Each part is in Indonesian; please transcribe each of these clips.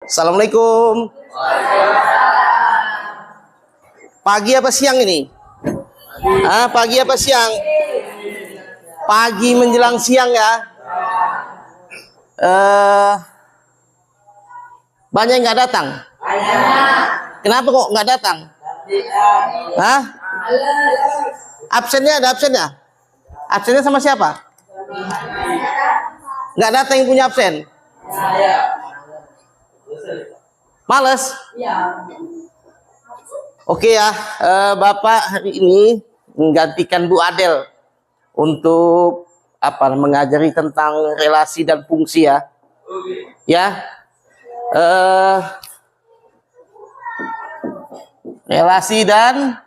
Assalamualaikum. Pagi apa siang ini? Pagi apa siang? Pagi menjelang siang ya. Banyak yang nggak datang. Kenapa kok nggak datang? Absennya ada absennya? Absennya sama siapa? Nggak datang yang punya absen? Males? Oke ya, Bapak hari ini menggantikan Bu Adel untuk mengajari tentang relasi dan fungsi ya. Ya, relasi dan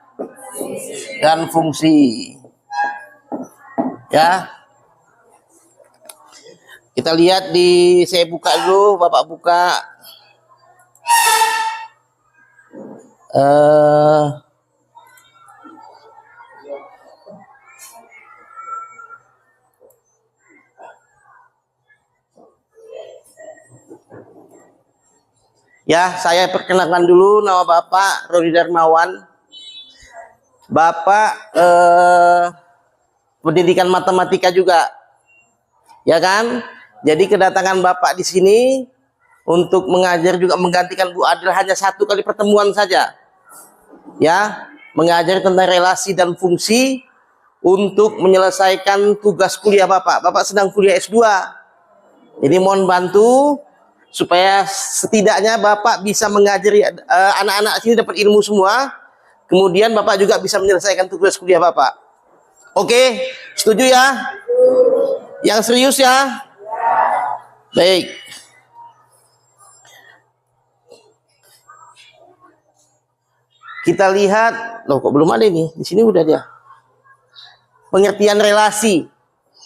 fungsi. Ya, kita lihat saya buka dulu, Bapak buka. Ya, saya perkenalkan dulu, nama Bapak Rodi Darmawan. Bapak pendidikan matematika juga, ya kan? Jadi kedatangan Bapak di sini untuk mengajar juga menggantikan Bu Adel hanya satu kali pertemuan saja, ya, mengajar tentang relasi dan fungsi untuk menyelesaikan tugas kuliah Bapak. Bapak sedang kuliah S2, jadi mohon bantu supaya setidaknya Bapak bisa mengajari anak-anak sini dapat ilmu semua. Kemudian Bapak juga bisa menyelesaikan tugas kuliah Bapak. Oke, setuju ya? Yang serius ya? Baik. Kita lihat, loh kok belum ada ini? Di sini udah dia. Pengertian relasi,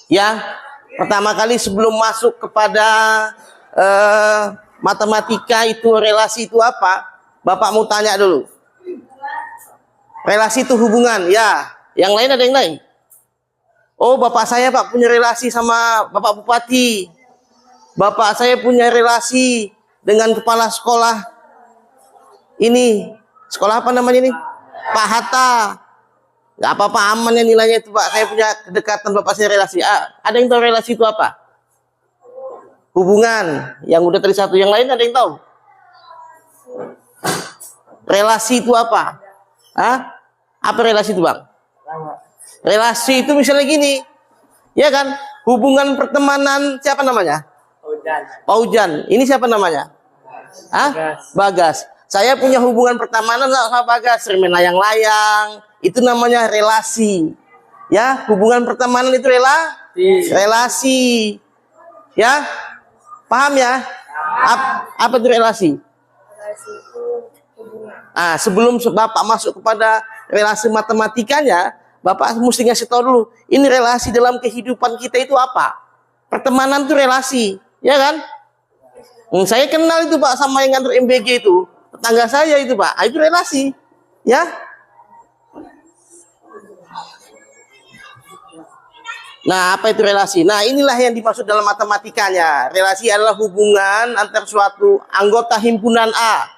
ya. Pertama kali sebelum masuk kepada matematika itu relasi itu apa? Bapak mau tanya dulu. Relasi itu hubungan, ya. Yang lain ada yang lain? Oh, bapak saya Pak punya relasi sama Bapak Bupati. Bapak saya punya relasi dengan kepala sekolah ini. Sekolah apa namanya ini? Pak Hatta. Nggak apa-apa, aman ya nilainya itu Pak. Saya punya kedekatan, Bapak saya relasi. Ada yang tahu relasi itu apa? Hubungan. Yang udah tadi satu, yang lain ada yang tahu? Relasi itu apa? Apa relasi itu Bang? Relasi itu misalnya gini, ya kan? Hubungan pertemanan siapa namanya? Paujan. Ini siapa namanya? Bagas. Saya punya hubungan pertemanan sama Bagas, sering main layang-layang. Itu namanya relasi. Ya, hubungan pertemanan itu relasi. Ya, paham ya? Apa itu relasi? Relasi itu hubungan. Sebelum Bapak masuk kepada relasi matematikanya, Bapak mesti ngasih tahu dulu, ini relasi dalam kehidupan kita itu apa? Pertemanan itu relasi, ya kan? Saya kenal itu Pak sama yang ngantor MBG itu, tetangga saya itu Pak, itu relasi, ya. Nah, apa itu relasi? Nah, inilah yang dimaksud dalam matematikanya. Relasi adalah hubungan antar suatu anggota himpunan A,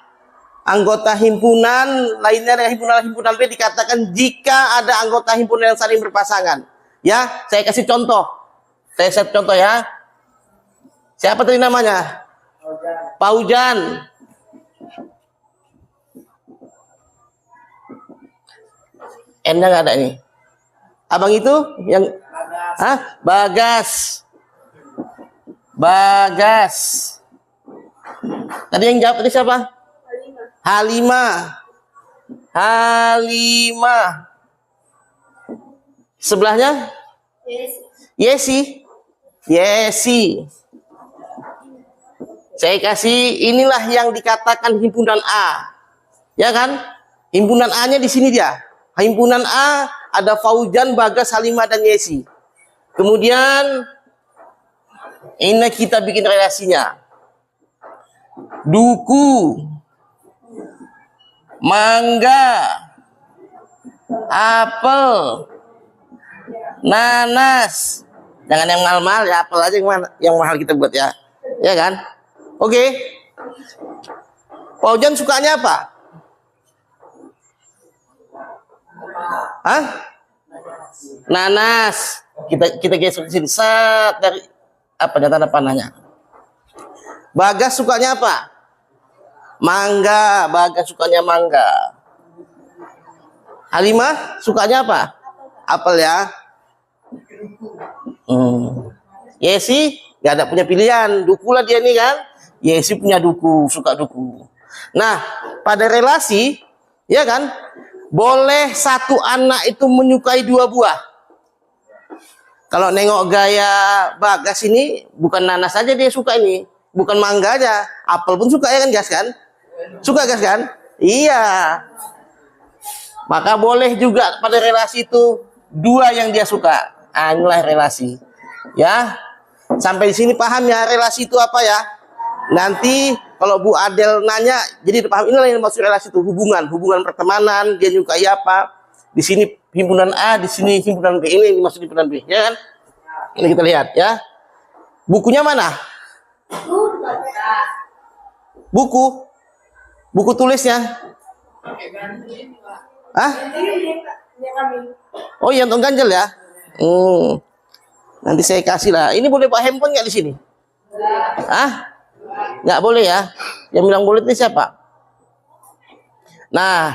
anggota himpunan lainnya dengan himpunan B, dikatakan jika ada anggota himpunan yang saling berpasangan. Ya, saya kasih contoh. Saya set contoh ya. Siapa tadi namanya? Paujan. N-nya nggak ada nih. Abang itu yang Bagas. Bagas. Tadi yang jawab tadi siapa? Halimah. Sebelahnya? Yesi. Saya kasih, inilah yang dikatakan himpunan A. Ya kan? Himpunan A-nya di sini dia. Himpunan A ada Faujan, Bagas, Halimah dan Yesi. Kemudian ini kita bikin relasinya. Duku, mangga, apel, nanas. Jangan yang mahal-mahal ya, apel aja yang mahal kita buat ya. Ya kan? Oke. Pak Ujan sukanya apa? Hah? Nanas. Kita geser ke sini. Set dari apa tanda panahnya? Bagas sukanya apa? Mangga. Bagas sukanya mangga. Halimah sukanya apa? Apel ya. Yesi nggak ada punya pilihan. Duku lah dia nih kan. Yesi punya duku, suka duku. Nah, pada relasi, ya kan, boleh satu anak itu menyukai dua buah. Kalau nengok gaya Bagas ini, bukan nanas saja dia suka ini, bukan mangga aja, apel pun suka ya kan, Gas kan? Suka Gas kan? Iya. Maka boleh juga pada relasi itu dua yang dia suka. Inilah relasi. Ya. Sampai di sini paham ya relasi itu apa ya? Nanti kalau Bu Adel nanya, jadi paham inilah yang maksud relasi itu, hubungan pertemanan, dia nyukai apa. Di sini himpunan A, di sini himpunan B, ini maksud himpunan B, ya kan? Ini kita lihat ya. Bukunya mana? Buku tulisnya. Hah? Oh iya, untuk ganjel ya. Nanti saya kasih lah. Ini boleh Pak handphone nggak di sini? Hah? Nggak boleh ya. Yang bilang boleh itu siapa? Nah,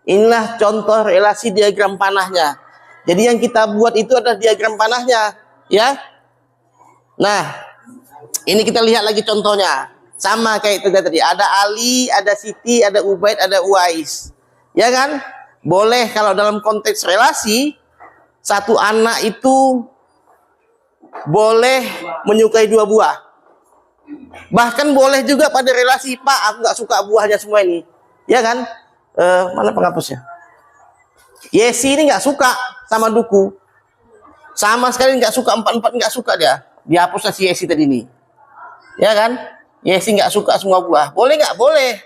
inilah contoh relasi diagram panahnya. Jadi yang kita buat itu adalah diagram panahnya, ya. Nah, ini kita lihat lagi contohnya. Sama kayak itu tadi. Ada Ali, ada Siti, ada Ubaid, ada Uwais. Ya kan? Boleh kalau dalam konteks relasi, satu anak itu boleh menyukai dua buah. Bahkan boleh juga pada relasi, Pak, aku nggak suka buahnya semua ini. Ya kan? Mana penghapusnya? Yesi ini nggak suka sama duku. Sama sekali nggak suka, empat nggak suka dia. Dihapuslah si Yesi tadi ini. Ya kan? Yesi nggak suka semua buah. Boleh nggak? Boleh.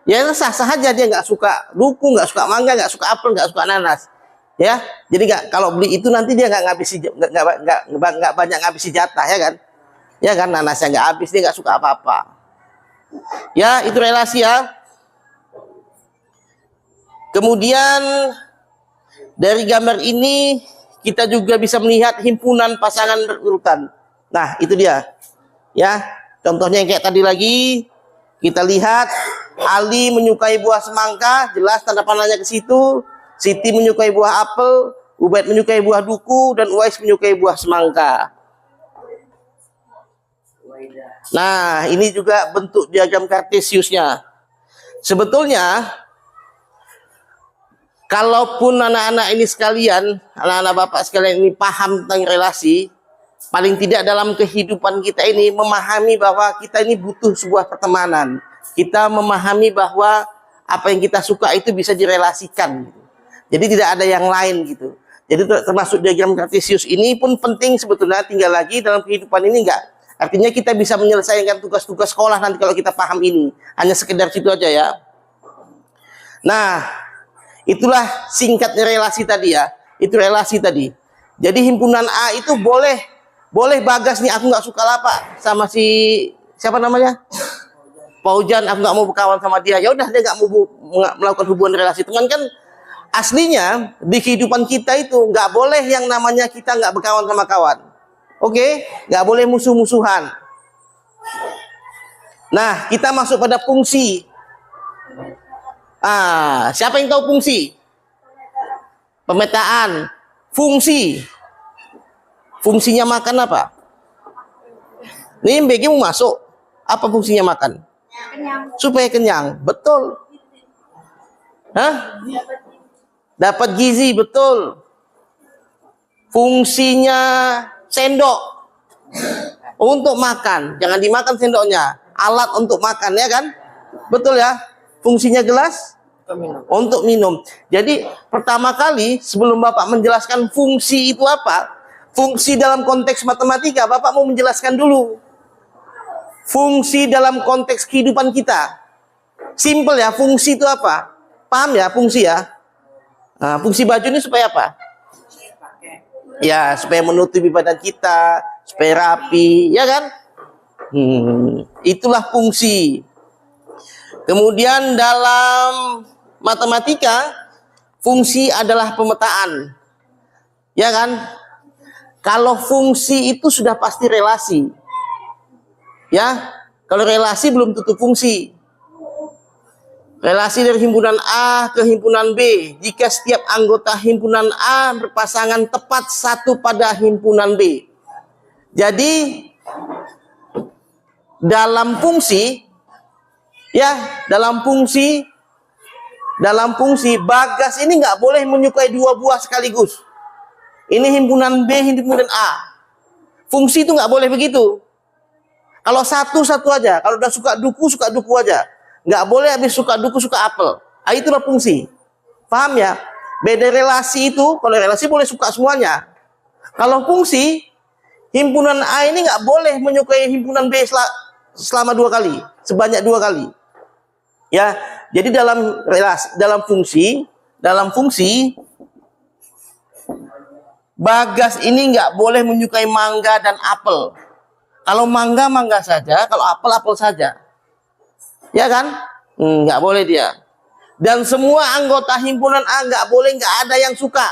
Ya sah-sah aja dia nggak suka duku, nggak suka mangga, nggak suka apel, nggak suka nanas. Ya, jadi nggak, kalau beli itu nanti dia nggak ngabisi, nggak banyak ngabisi jatah ya kan? Ya kan, nanasnya nggak habis, dia nggak suka apa-apa. Ya, itu relasi ya. Kemudian dari gambar ini kita juga bisa melihat himpunan pasangan berurutan. Nah, itu dia. Ya, contohnya yang kayak tadi lagi, kita lihat Ali menyukai buah semangka, jelas tanda panahnya ke situ. Siti menyukai buah apel, Ubaid menyukai buah duku, dan Uwais menyukai buah semangka. Nah, ini juga bentuk diagram kartesiusnya. Sebetulnya, kalaupun anak-anak ini sekalian, anak-anak bapak sekalian ini paham tentang relasi, paling tidak dalam kehidupan kita ini memahami bahwa kita ini butuh sebuah pertemanan. Kita memahami bahwa apa yang kita suka itu bisa direlasikan. Jadi tidak ada yang lain gitu. Jadi termasuk diagram kartesius ini pun penting sebetulnya, tinggal lagi dalam kehidupan ini enggak. Artinya kita bisa menyelesaikan tugas-tugas sekolah nanti kalau kita paham ini. Hanya sekedar situ aja ya. Nah, itulah singkatnya relasi tadi ya. Itu relasi tadi. Jadi himpunan A itu boleh Bagas nih, aku nggak suka lah Pak sama si siapa namanya? Pak Ujan, aku nggak mau berkawan sama dia. Ya udah, dia nggak mau melakukan hubungan relasi teman kan. Aslinya di kehidupan kita itu nggak boleh yang namanya kita nggak berkawan sama kawan. Oke, nggak boleh musuh-musuhan. Nah, kita masuk pada fungsi. Siapa yang tahu fungsi? Pemetaan. Fungsi. Fungsinya makan apa? Nih BG mau masuk. Apa fungsinya makan? Kenyang. Supaya kenyang. Betul. Hah? Dapat gizi, betul. Fungsinya sendok untuk makan, jangan dimakan sendoknya. Alat untuk makan ya kan? Betul ya? Fungsinya gelas untuk minum. Jadi pertama kali sebelum Bapak menjelaskan fungsi itu apa, fungsi dalam konteks matematika, Bapak mau menjelaskan dulu. Fungsi dalam konteks kehidupan kita. Simple ya, fungsi itu apa? Paham ya fungsi ya? Nah, fungsi baju ini supaya apa? Ya, supaya menutupi badan kita, supaya rapi, ya kan? Itulah fungsi. Kemudian dalam matematika, fungsi adalah pemetaan. Ya kan? Kalau fungsi itu sudah pasti relasi. Ya, kalau relasi belum tentu fungsi. Relasi dari himpunan A ke himpunan B. Jika setiap anggota himpunan A berpasangan tepat satu pada himpunan B. Jadi dalam fungsi, ya, dalam fungsi Bagas ini nggak boleh menyukai dua buah sekaligus. Ini himpunan B, himpunan A. Fungsi itu nggak boleh begitu. Kalau satu-satu aja. Kalau udah suka duku aja. Nggak boleh habis suka duku, suka apel. Ah, itulah fungsi. Paham ya? Beda relasi itu, kalau relasi boleh suka semuanya. Kalau fungsi, himpunan A ini nggak boleh menyukai himpunan B selama 2 kali. Sebanyak 2 kali. Ya, jadi dalam relasi, dalam fungsi, Bagas ini nggak boleh menyukai mangga dan apel. Kalau mangga saja, kalau apel saja. Ya kan? Nggak boleh dia. Dan semua anggota himpunan A nggak ada yang suka.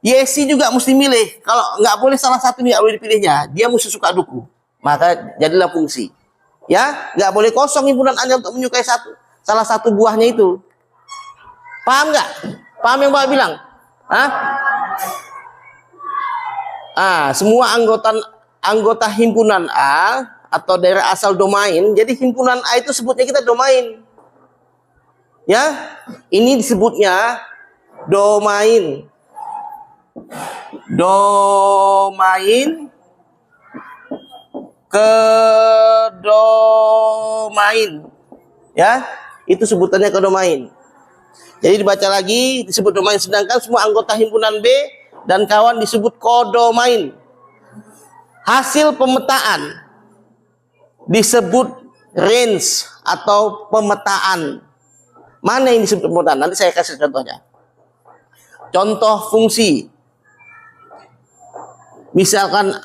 Yesi juga mesti milih. Kalau nggak boleh salah satu nggak boleh dipilihnya. Dia mesti suka duku. Maka jadilah fungsi. Ya, nggak boleh kosong himpunan A untuk menyukai salah satu buahnya itu. Paham nggak? Paham yang Bapak bilang? Hah? Semua anggota himpunan A atau daerah asal domain. Jadi himpunan A itu sebutnya kita domain. Ya, ini disebutnya domain. Domain ke domain. Ya, itu sebutannya ke domain. Jadi dibaca lagi, disebut domain, sedangkan semua anggota himpunan B dan kawan disebut kodomain. Hasil pemetaan disebut range atau pemetaan. Mana yang disebut pemetaan? Nanti saya kasih contohnya. Contoh fungsi. Misalkan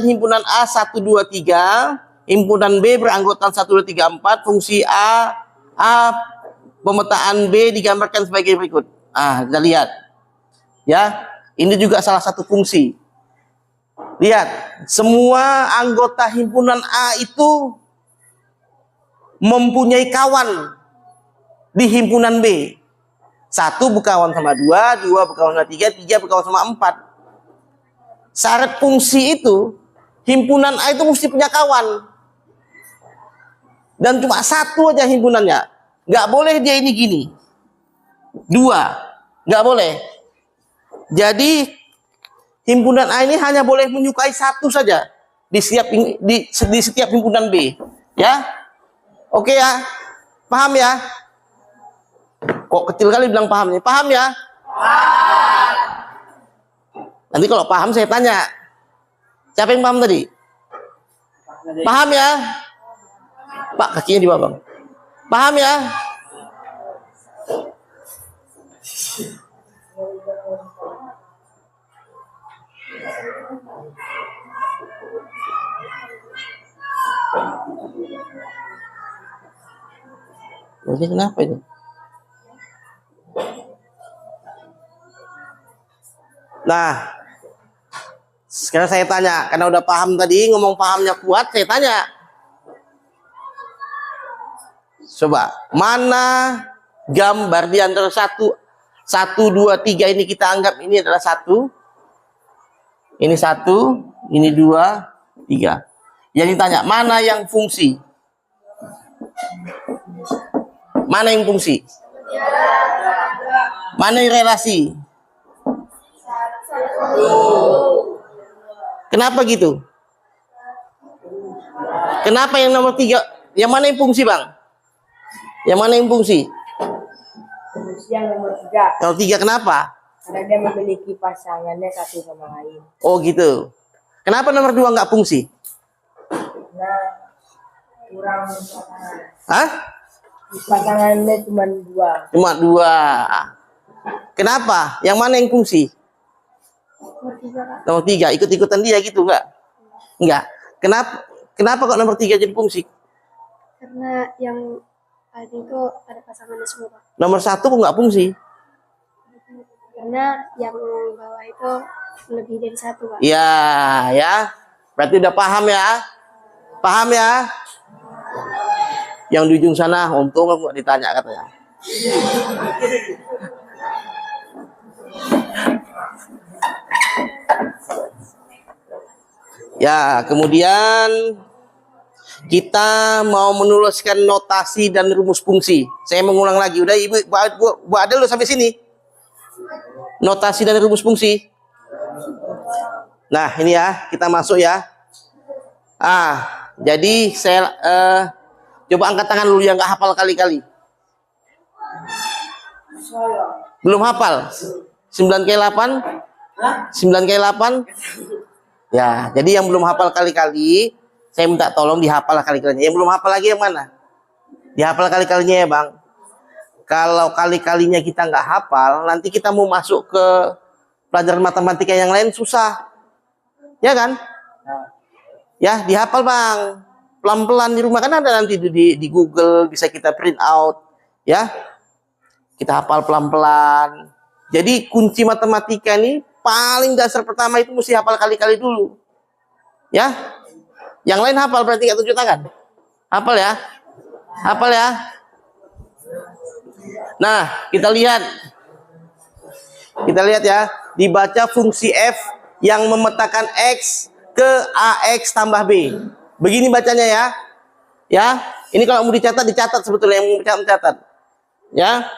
himpunan A 1, 2, 3, himpunan B beranggotaan 1, 2, 3, 4, fungsi A pemetaan B digambarkan sebagai berikut. Kita lihat. Ya, ini juga salah satu fungsi. Lihat, semua anggota himpunan A itu mempunyai kawan di himpunan B. 1 berkawan sama 2, 2 berkawan sama 3, 3 berkawan sama 4. Syarat fungsi itu, himpunan A itu mesti punya kawan. Dan cuma 1 aja himpunannya. Nggak boleh dia ini gini. 2, nggak boleh. Jadi himpunan A ini hanya boleh menyukai 1 saja di setiap himpunan B. Ya, oke ya, paham ya? Kok kecil kali bilang paham nih? Paham ya? Nanti kalau paham saya tanya. Siapa yang paham tadi? Paham ya? Pak, kakinya di bawah, Bang. Paham ya? Ini kenapa ini? Nah, sekarang saya tanya, karena udah paham tadi, ngomong pahamnya kuat, saya tanya. Coba, mana gambar di antara 1, 2, 3 ini kita anggap ini adalah 1. Ini 1, ini 2, 3. Yang ditanya, mana yang fungsi? Mana yang fungsi? Mana yang relasi? Kenapa gitu? Kenapa yang nomor 3? Yang mana yang fungsi, Bang? Yang mana yang fungsi? Fungsi yang nomor 3. Nomor 3 kenapa? Karena dia memiliki pasangannya satu sama lain. Oh gitu. Kenapa nomor 2 nggak fungsi? Karena kurang pasangan. Hah? Pasangannya cuma 2. Cuma 2. Kenapa? Yang mana yang fungsi? Nomor 3. Ikut-ikutan dia gitu nggak? Nggak. Kenapa kok nomor 3 jadi fungsi? Karena yang Tadi itu ada pasangannya semua, Pak. Nomor 1 kok nggak fungsi? Karena yang bawah itu lebih dari satu, Pak. Iya, ya. Berarti udah paham ya? Paham ya? Yang di ujung sana, untung nggak ditanya katanya. Ya, kemudian kita mau menuliskan notasi dan rumus fungsi. Saya mengulang lagi. Udah Ibu, Bu Adel sampai sini. Notasi dan rumus fungsi. Nah, ini ya, kita masuk ya. Jadi saya coba angkat tangan dulu yang nggak hafal kali-kali. Belum hafal? 9 kali 8? 9 kali 8? Ya, jadi yang belum hafal kali-kali, saya minta tolong dihafal kali-kalinya. Yang belum hafal lagi yang mana? Dihafal kali-kalinya ya, Bang. Kalau kali-kalinya kita nggak hafal, nanti kita mau masuk ke pelajaran matematika yang lain susah. Ya kan? Ya, dihafal, Bang. Pelan-pelan di rumah kan ada nanti di Google, bisa kita print out. Ya. Kita hafal pelan-pelan. Jadi kunci matematika ini paling dasar pertama itu mesti hafal kali-kali dulu. Ya. Yang lain hafal berarti nggak tunjuk tangan. Hafal ya. Hafal ya. Nah, kita lihat. Kita lihat ya. Dibaca fungsi f yang memetakan x ke ax tambah b. Begini bacanya ya. Ya. Ini kalau mau dicatat sebetulnya yang mau mencatat. Ya.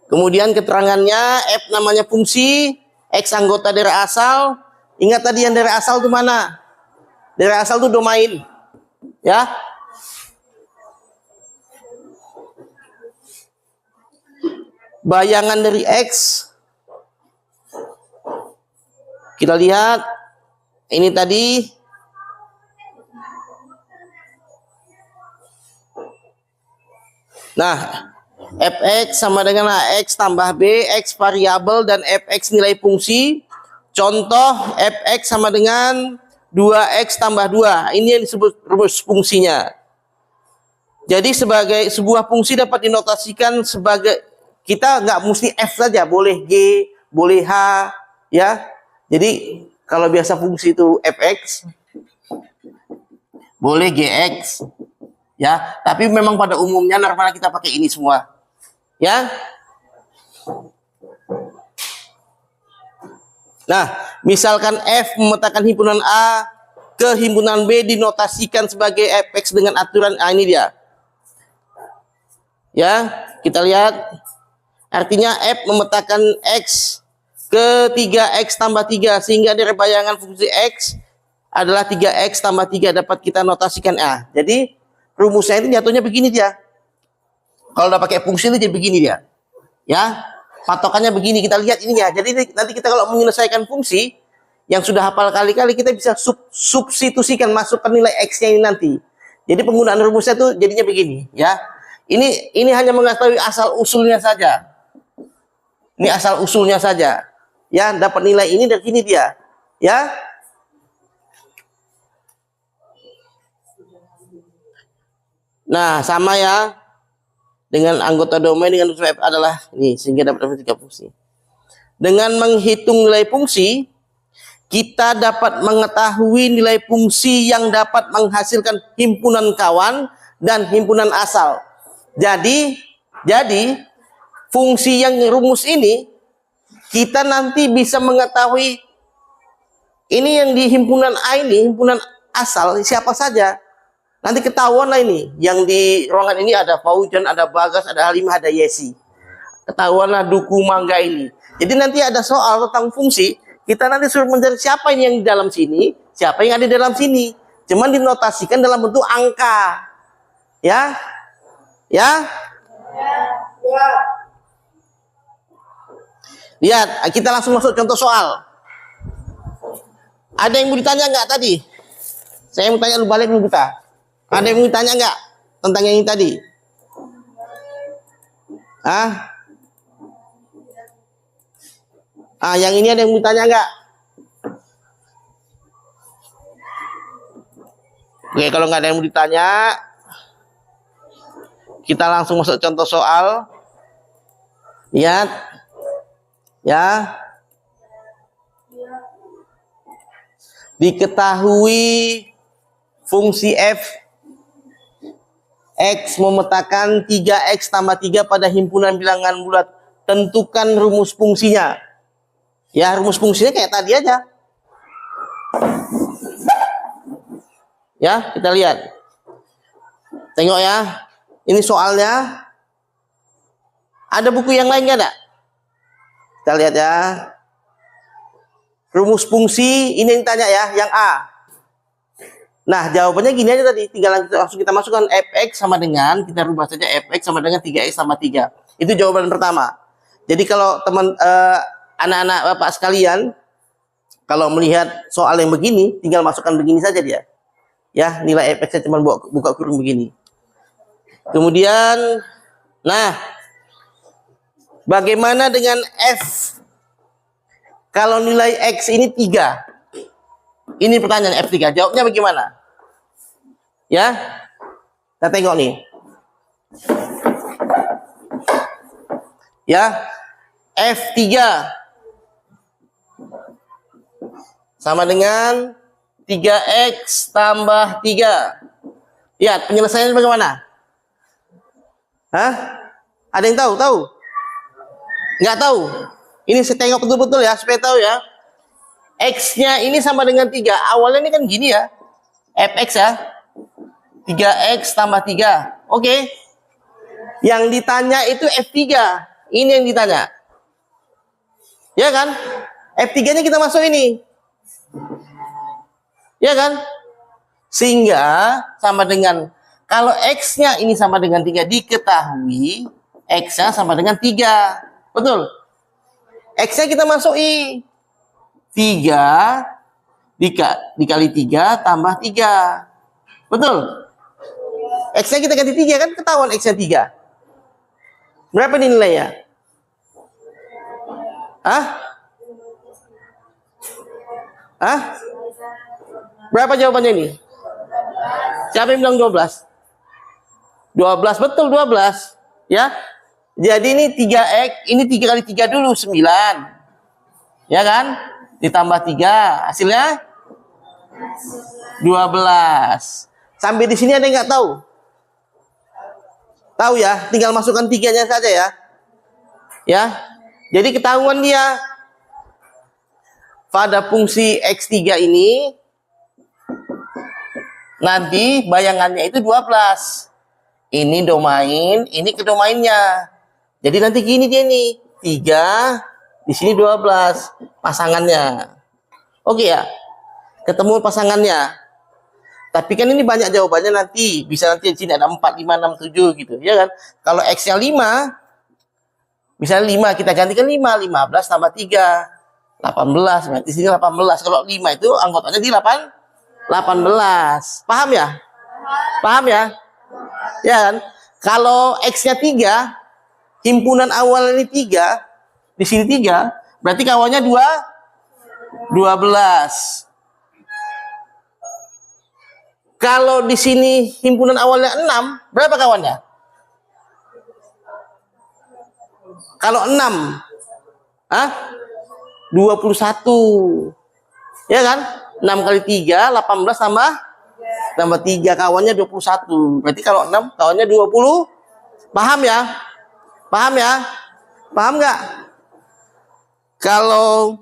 Kemudian keterangannya f namanya fungsi, x anggota dari asal. Ingat tadi yang dari asal itu mana? Dari asal itu domain. Ya. Bayangan dari x. Kita lihat ini tadi fx sama dengan ax tambah b, x variabel dan fx nilai fungsi. Contoh fx sama dengan 2x tambah 2. Ini yang disebut rumus fungsinya. Jadi sebagai sebuah fungsi dapat dinotasikan sebagai, kita nggak mesti f saja, boleh g, boleh h, ya. Jadi kalau biasa fungsi itu fx, boleh gx, ya. Tapi memang pada umumnya normal kita pakai ini semua. Ya. Nah, misalkan F memetakan himpunan A ke himpunan B dinotasikan sebagai fx dengan aturan ini dia. Ya, kita lihat. Artinya F memetakan X ke 3x tambah 3 sehingga dari bayangan fungsi X adalah 3x tambah 3 dapat kita notasikan A. Jadi rumusnya itu jatuhnya begini dia. Kalau udah pakai fungsi itu jadi begini dia. Ya, patokannya begini, kita lihat ininya. Jadi nanti kita kalau menyelesaikan fungsi yang sudah hafal kali-kali, kita bisa substitusikan, masukkan nilai x-nya ini nanti. Jadi penggunaan rumusnya itu jadinya begini, ya. Ini hanya mengetahui asal usulnya saja. Ini asal usulnya saja. Ya, dapat nilai ini dari sini dia. Ya. Nah, sama ya. Dengan anggota domain dengan f adalah ini, sehingga dapat tiga fungsi. Dengan menghitung nilai fungsi, kita dapat mengetahui nilai fungsi yang dapat menghasilkan himpunan kawan dan himpunan asal. Jadi fungsi yang rumus ini kita nanti bisa mengetahui ini yang di himpunan A ini, himpunan asal siapa saja. Nanti ketahuan lah ini, yang di ruangan ini ada Faujan, ada Bagas, ada Halimah, ada Yesi. Ketahuanlah Duku Mangga ini. Jadi nanti ada soal tentang fungsi, kita nanti suruh mencari siapa ini yang di dalam sini, siapa yang ada di dalam sini. Cuman dinotasikan dalam bentuk angka. Ya? Ya? Ya. Lihat, kita langsung masuk contoh soal. Ada yang mau ditanya nggak tadi? Saya mau tanya lu balik dulu kita. Ada yang mau ditanya nggak tentang yang ini tadi? Yang ini ada yang mau ditanya nggak? Oke, kalau nggak ada yang mau ditanya, kita langsung masuk contoh soal. Lihat. Ya. Diketahui fungsi f x memetakan 3x tambah 3 pada himpunan bilangan bulat. Tentukan rumus fungsinya. Ya, rumus fungsinya kayak tadi aja. Ya, kita lihat. Tengok ya. Ini soalnya. Ada buku yang lain nggak ada? Kita lihat ya. Rumus fungsi, ini yang tanya ya, yang A. Nah, jawabannya gini aja tadi. Tinggal langsung kita masukkan fx sama dengan, kita rubah saja fx sama dengan 3x tambah 3. Itu jawaban pertama. Jadi kalau teman anak-anak Bapak sekalian, kalau melihat soal yang begini, tinggal masukkan begini saja dia. Ya, nilai fx-nya cuma buka kurung begini. Kemudian, nah, bagaimana dengan f? Kalau nilai x ini 3. Ini pertanyaan F3. Jawabnya bagaimana? Ya. Kita tengok nih. Ya. F3 sama dengan 3x tambah 3. Lihat penyelesaiannya bagaimana? Hah? Ada yang tahu? Tahu? Nggak tahu? Ini saya tengok betul-betul ya, supaya tahu ya. X-nya ini sama dengan 3. Awalnya ini kan gini ya. Fx ya. 3x tambah 3. Oke. Yang ditanya itu F3. Ini yang ditanya. Ya kan? F3-nya kita masuk ini. Ya kan? Sehingga sama dengan, kalau X-nya ini sama dengan 3, diketahui X-nya sama dengan 3. Betul? X-nya kita masuk I. 3 dikali 3 tambah 3. Betul? X-nya kita ganti 3 kan, ketahuan X-nya 3. Berapa nih nilainya? Hah? Hah? Berapa jawabannya ini? Siapa yang bilang 12? 12, betul 12. Ya. Jadi ini 3x, ini 3 kali 3 dulu, 9. Ya kan? Ditambah 3, hasilnya 12. Sampai di sini ada yang nggak tahu? Tahu ya? Tinggal masukkan 3-nya saja ya. Ya. Jadi ketahuan dia. Pada fungsi X3 ini, nanti bayangannya itu 12. Ini domain, ini ke domainnya. Jadi nanti gini dia nih, 3, di sini 12 pasangannya. Oke ya, ketemu pasangannya. Tapi kan ini banyak jawabannya nanti. Bisa nanti di sini ada 4, 5, 6, 7 gitu. Ya kan? Kalau X-nya 5, misalnya 5, kita gantikan 5. 15 tambah 3, 18. Berarti di sini 18. Kalau 5 itu anggotanya di 18. Paham ya? Paham ya? Ya kan? Kalau X-nya 3, himpunan awal ini 3, di sini 3, berarti kawannya 12. Kalau di sini himpunan awalnya 6, berapa kawannya? Kalau 6, 21. Ya kan? 6 kali 3, 18 tambah 3, kawannya 21. Berarti kalau 6, kawannya 20. Paham ya? Paham ya? Paham nggak? Kalau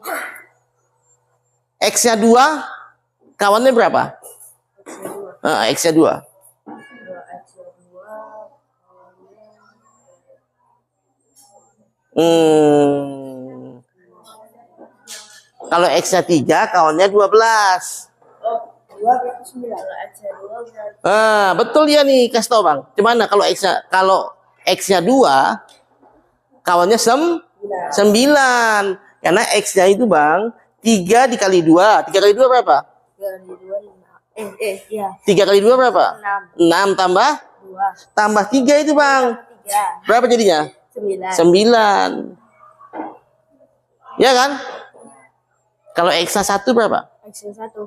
X-nya 2, kawannya berapa? X-nya 2. Kalau X-nya 3, kawannya 12. Betul ya nih, kasih tau Bang. Gimana kalau X-nya 2, kawannya 9. Karena X-nya itu Bang, 3 dikali 2. 3 kali 2 berapa? 3 kali 2 berapa? 6 tambah 3 itu Bang. Berapa jadinya? 9. Ya kan? Kalau X-nya 1 berapa? X-nya 1.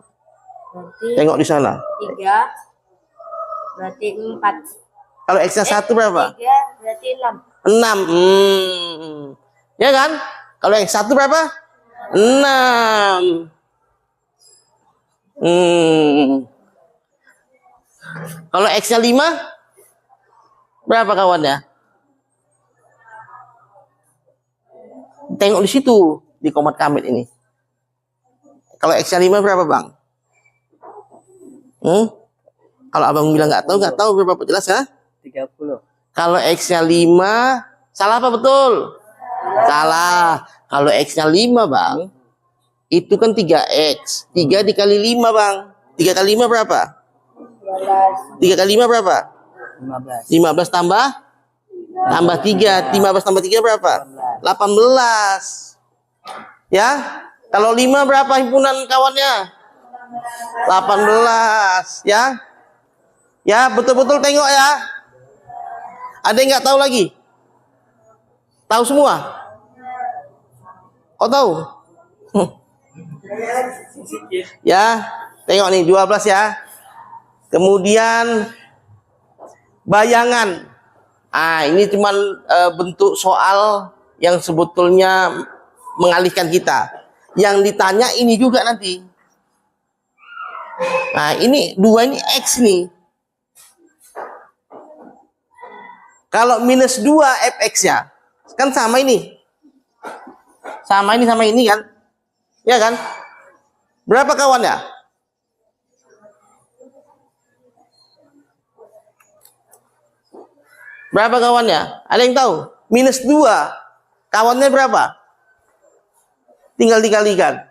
Berarti Tengok di sana. 3. Berarti 4. Kalau X-nya 1 berapa? 3 berarti 6. 6. Ya kan? Kalau X1 berapa? 6. Kalau X-nya 5 berapa kawannya? Tengok di situ di komat kamit ini. Kalau X-nya 5 berapa, Bang? Kalau Abang bilang nggak tahu berapa jelas ya? 30. Kalau X-nya 5, salah apa betul? Salah. Kalau X-nya 5, Bang, itu kan 3X. 3 dikali 5, Bang. 3 kali 5 berapa? 3 kali 5 berapa? 15. 15 tambah 3. 15 tambah 3 berapa? 18. Ya? Kalau 5 berapa himpunan kawannya? 18. Ya? Ya, betul-betul tengok ya. Ada yang nggak tahu lagi? Tahu semua? Kau tahu? Ya, tengok nih 12 ya. Kemudian bayangan. Ini cuman bentuk soal yang sebetulnya mengalihkan kita. Yang ditanya ini juga nanti. Nah, ini 2 ini X nih. Kalau minus 2 fx-nya kan sama ini. Sama ini kan? Ya kan? Berapa kawannya? Berapa kawannya? Ada yang tahu? Minus 2. Kawannya berapa? Tinggal dikalikan.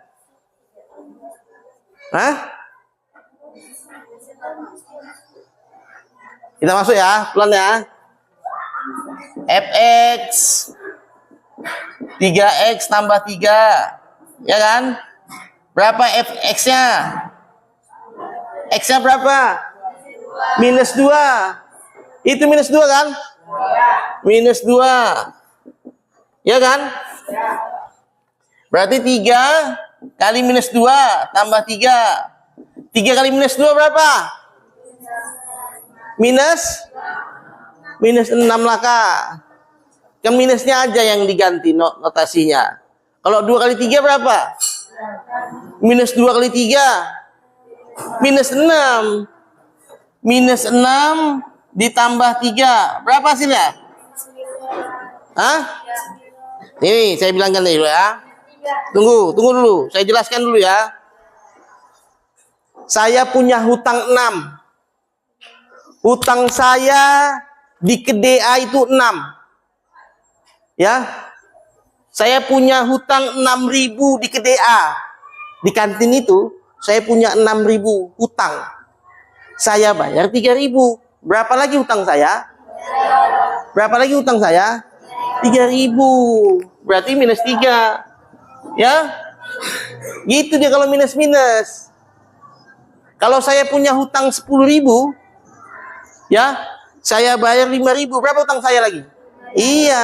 Hah? Kita masuk ya, pelan ya. Fx 3x tambah 3. Ya kan? Berapa fx-nya? X-nya berapa? Minus 2. Itu minus 2 kan? Minus 2. Ya kan? Berarti 3 kali minus 2 tambah 3. 3 kali minus 2 berapa? Minus 6 lah, Kak. Kan minusnya aja yang diganti notasinya. Kalau 2 kali 3 berapa? Minus 2 kali 3. Minus 6. Minus 6 ditambah 3. Berapa hasilnya? Hah? Ini saya bilangkan dulu ya. Tunggu dulu. Saya jelaskan dulu ya. Saya punya hutang 6. Hutang saya di KDA itu 6. Ya. Saya punya hutang 6.000 di KDA. Di kantin itu saya punya 6.000 hutang. Saya bayar 3.000. Berapa lagi hutang saya? Berapa lagi hutang saya? 3.000. Berarti minus 3. Ya. Gitu dia kalau minus-minus. Kalau saya punya hutang 10.000, ya, saya bayar 5.000. Berapa hutang saya lagi? Iya.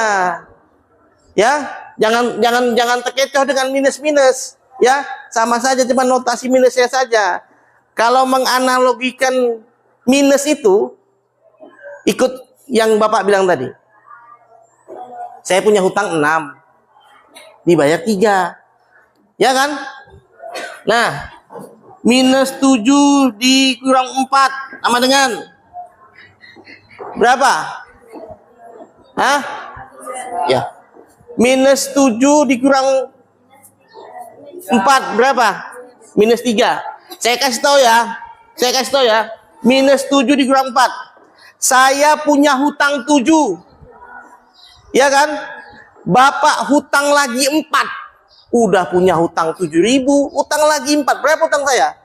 Ya, jangan terkecoh dengan minus-minus. Ya, sama saja, cuma notasi minusnya saja. Kalau menganalogikan minus itu, ikut yang Bapak bilang tadi. Saya punya hutang 6, dibayar 3. Ya kan? Nah, minus 7 dikurang 4 sama dengan berapa? Hah? Ya. Minus 7 dikurang 4 berapa? Minus 3. Saya kasih tahu ya. Minus 7 dikurang 4. Saya punya hutang 7. Ya kan? Bapak hutang lagi 4. Udah punya hutang 7.000, hutang lagi 4. Berapa hutang saya?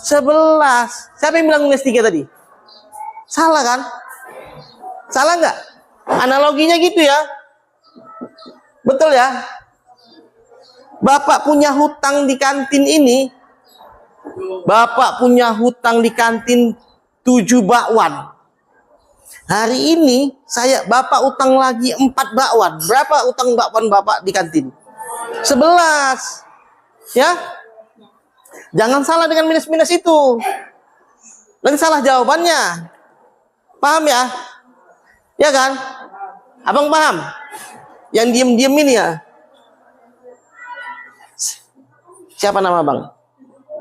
11. Siapa yang bilang minus 3 tadi? Salah kan? Salah nggak? Analoginya gitu ya. Betul ya? Bapak punya hutang di kantin ini. Bapak punya hutang di kantin 7 bakwan. Hari ini Bapak utang lagi 4 bakwan. Berapa utang bakwan Bapak di kantin? 11. Ya? Jangan salah dengan minus-minus itu. Nanti salah jawabannya. Paham ya? Ya kan? Abang paham? Yang diem-diem ini ya? Siapa nama bang?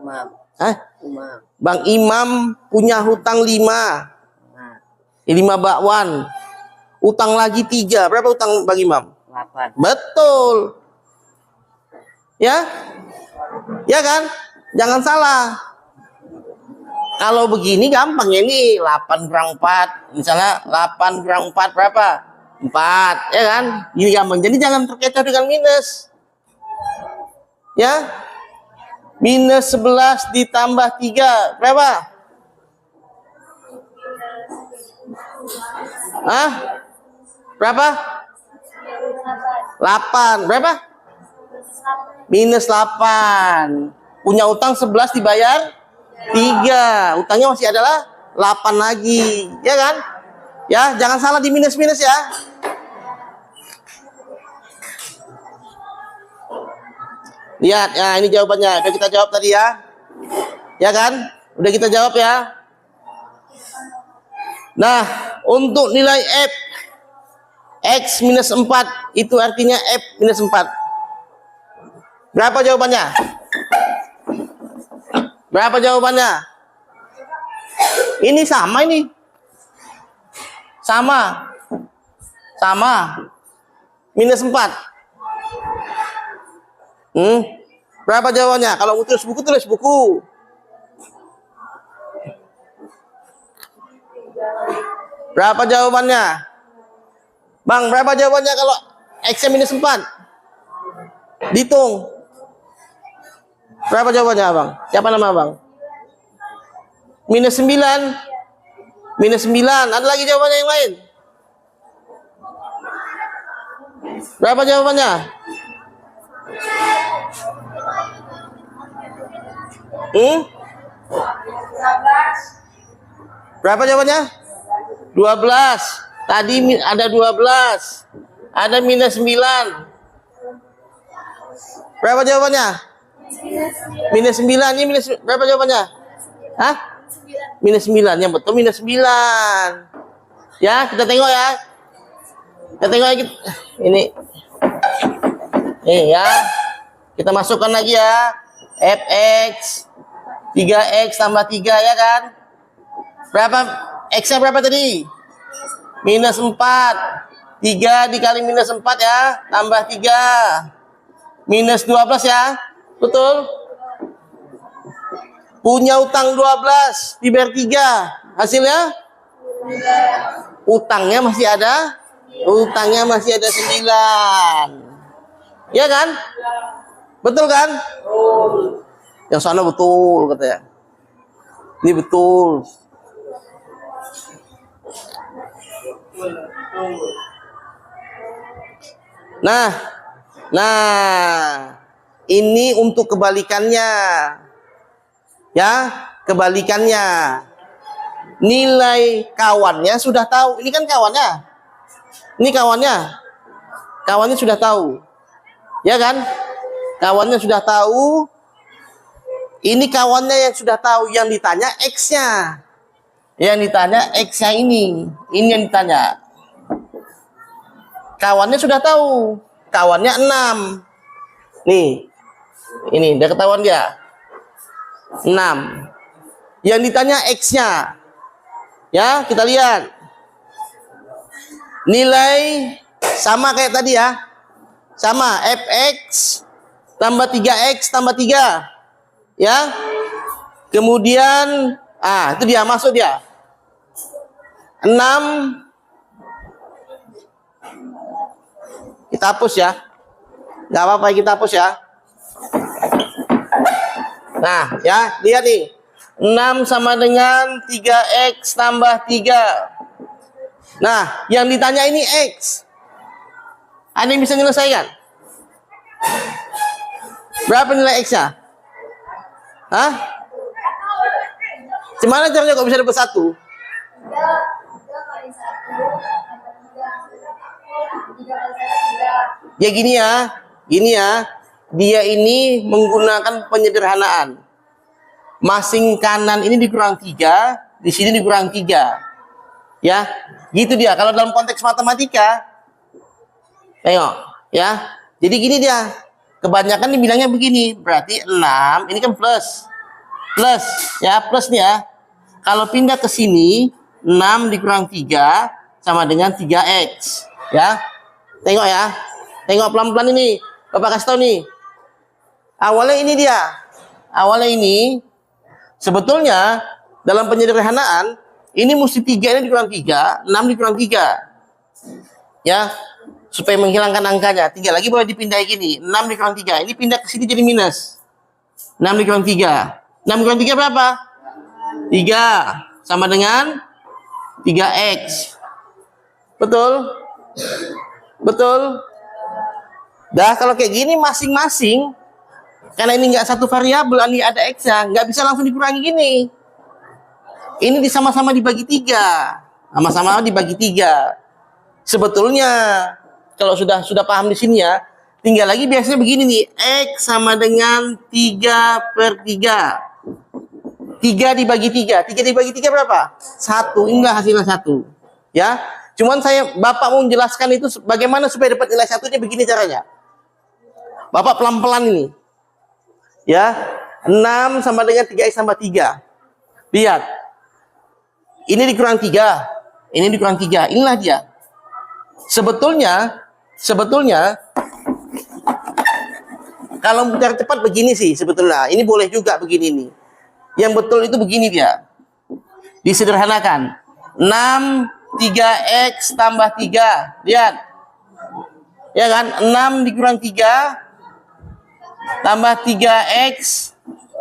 Umam. Hah? Umam. Bang Imam punya hutang 5. Nah, 5 bakwan. Utang lagi 3. Berapa utang Bang Imam? 8. Betul. Ya? Ya kan? Jangan salah. Kalau begini gampang ya, ini 8 kurang 4. Misalnya 8 kurang 4 berapa? 4, ya kan? Ini gampang. Jadi jangan terkecoh dengan minus. Ya? Minus 11 ditambah 3. Berapa? Hah? Berapa? 8. Berapa? Minus 8. Punya utang 11 dibayar 3. Utangnya masih adalah 8 lagi. Ya kan? Ya, jangan salah di minus-minus ya. Lihat, ya ini jawabannya. Udah kita jawab tadi ya. Ya kan? Udah kita jawab ya. Nah, untuk nilai F X minus 4 itu artinya F minus 4. Berapa jawabannya? Berapa jawabannya? Ini sama ini. Sama. Sama. Minus 4. Berapa jawabannya? Kalau mau tulis buku, tulis buku. Berapa jawabannya? Bang, berapa jawabannya kalau X minus 4? Dihitung. Berapa jawabannya, Bang? Siapa nama Bang? Minus 9. Minus 9. Ada lagi jawabannya yang lain? Berapa jawabannya? Berapa jawabannya? 12. Tadi ada 12. Ada minus 9. Berapa jawabannya? Minus 9. Ini minus berapa jawabannya? Hah? Minus 9. Yang betul minus 9. Ya, kita tengok ya. Kita tengok ya. Ini. Nih ya. Kita masukkan lagi ya. Fx 3x tambah 3 ya kan? Berapa? X-nya berapa tadi? Minus 4. 3 dikali minus 4 ya. Tambah 3. Minus 12 ya. Betul? Punya utang 12. Dibayar 3. Hasilnya? Utangnya masih ada? Utangnya masih ada 9. Ya kan? Betul kan? Yang sana betul katanya. Ini betul. Nah, ini untuk kebalikannya. Ya, kebalikannya. Nilai kawannya sudah tahu. Ini kan kawannya. Ini kawannya. Kawannya sudah tahu. Ya kan? Kawannya sudah tahu. Ini kawannya yang sudah tahu. Yang ditanya X-nya. Yang ditanya X-nya ini. Ini yang ditanya. Kawannya sudah tahu. Kawannya 6. Nih. Ini udah ketahuan dia. 6. Yang ditanya X-nya. Ya, kita lihat. Nilai sama kayak tadi ya. Sama Fx tambah 3x tambah 3. Ya. Kemudian itu dia masuk dia. 6. Kita hapus ya. Enggak apa-apa kita hapus ya. Nah, ya, lihat nih. 6 sama dengan 3x tambah 3. Nah, yang ditanya ini X. Ada yang bisa menyelesaikan? Berapa nilai X-nya? Hah? Gimana caranya kok bisa dapat 1? Ya gini ya. Gini ya. Dia ini menggunakan penyederhanaan. Masing kanan ini dikurang 3, di sini dikurang 3. Ya, gitu dia. Kalau dalam konteks matematika, tengok, ya. Jadi gini dia. Kebanyakan dibilangnya begini, berarti 6, ini kan plus. Plus, ya, plus nih ya. Kalau pindah ke sini, 6 dikurang 3 sama dengan 3x, ya. Tengok ya. Tengok pelan-pelan ini. Bapak kasih tahu nih. Awalnya ini dia. Awalnya ini sebetulnya dalam penyederhanaan ini mesti 3 ini dikurang 3, 6 dikurang 3. Ya. Supaya menghilangkan angkanya. 3 lagi boleh dipindahin gini. 6 dikurang 3. Ini pindah ke sini jadi minus. 6 dikurang 3. 6 dikurang 3 berapa? 3 sama dengan 3x. Betul? Betul? Dah kalau kayak gini masing-masing, karena ini nggak satu variabel, ini ada x-nya, nggak bisa langsung dikurangi gini. Ini sama-sama dibagi 3. Sama-sama dibagi 3. Sebetulnya kalau sudah paham di sini ya, tinggal lagi biasanya begini nih, x sama dengan 3/3. 3 dibagi 3. 3 dibagi 3 berapa? 1. Inilah hasilnya 1. Ya. Cuman Bapak mau menjelaskan itu bagaimana supaya dapat nilai 1 nya begini caranya. Bapak pelan-pelan ini. Ya. 6 sama dengan 3x tambah 3. Lihat. Ini dikurang 3. Ini dikurang 3. Inilah dia. Sebetulnya kalau cara cepat begini sih sebetulnya. Ini boleh juga begini nih. Yang betul itu begini dia. Disederhanakan. 6 3x tambah 3. Lihat. Ya kan? 6 dikurang 3 tambah 3x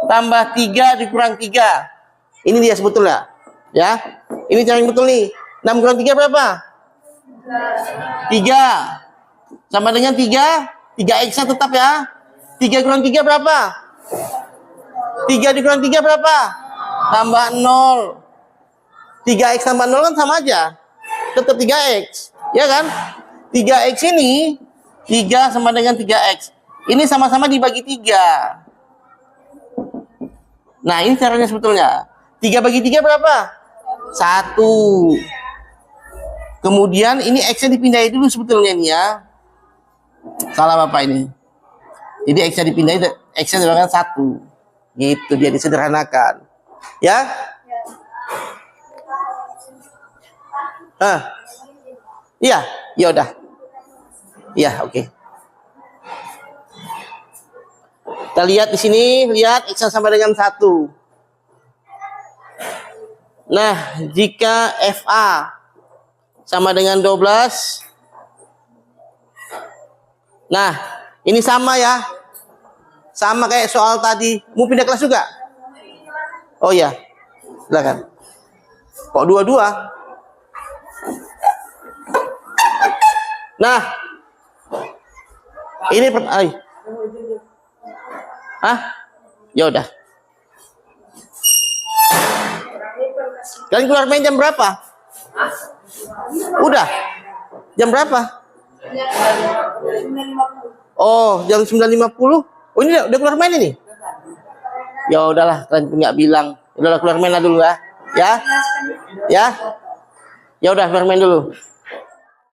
tambah 3 dikurang 3. Ini dia sebetulnya. Ya. Ini cara yang betul nih. 6 kurang 3 berapa? 3. Sama dengan 3. 3x-nya tetap ya. 3 kurang 3 berapa? 3 dikurang 3 berapa? Tambah 0. 3x tambah 0 kan sama aja. Tetap 3x. Ya kan? 3x ini 3 sama dengan 3x. Ini sama-sama dibagi 3. Nah, ini caranya sebetulnya. 3 bagi 3 berapa? 1. Kemudian ini x-nya dipindahin dulu sebetulnya nih ya. Salah Bapak ini. Jadi x-nya dipindahin, x-nya dengan 1. Gitu dia disederhanakan. Ya? Iya, ya udah. Iya, oke. Kita lihat di sini, lihat x sama dengan 1. Nah, jika FA sama dengan 12. Nah, ini sama ya. Sama kayak soal tadi. Mau pindah kelas juga? Oh ya, silakan. Kok dua-dua? Nah, ini ya udah. Kalian keluar main jam berapa? Udah. Jam berapa? Oh, jam 9.50. Oh, ini udah keluar main ini? Ya udahlah, kalian nggak bilang. Udahlah keluar main lah dulu ya. Ya? Ya? Ya udah keluar main dulu.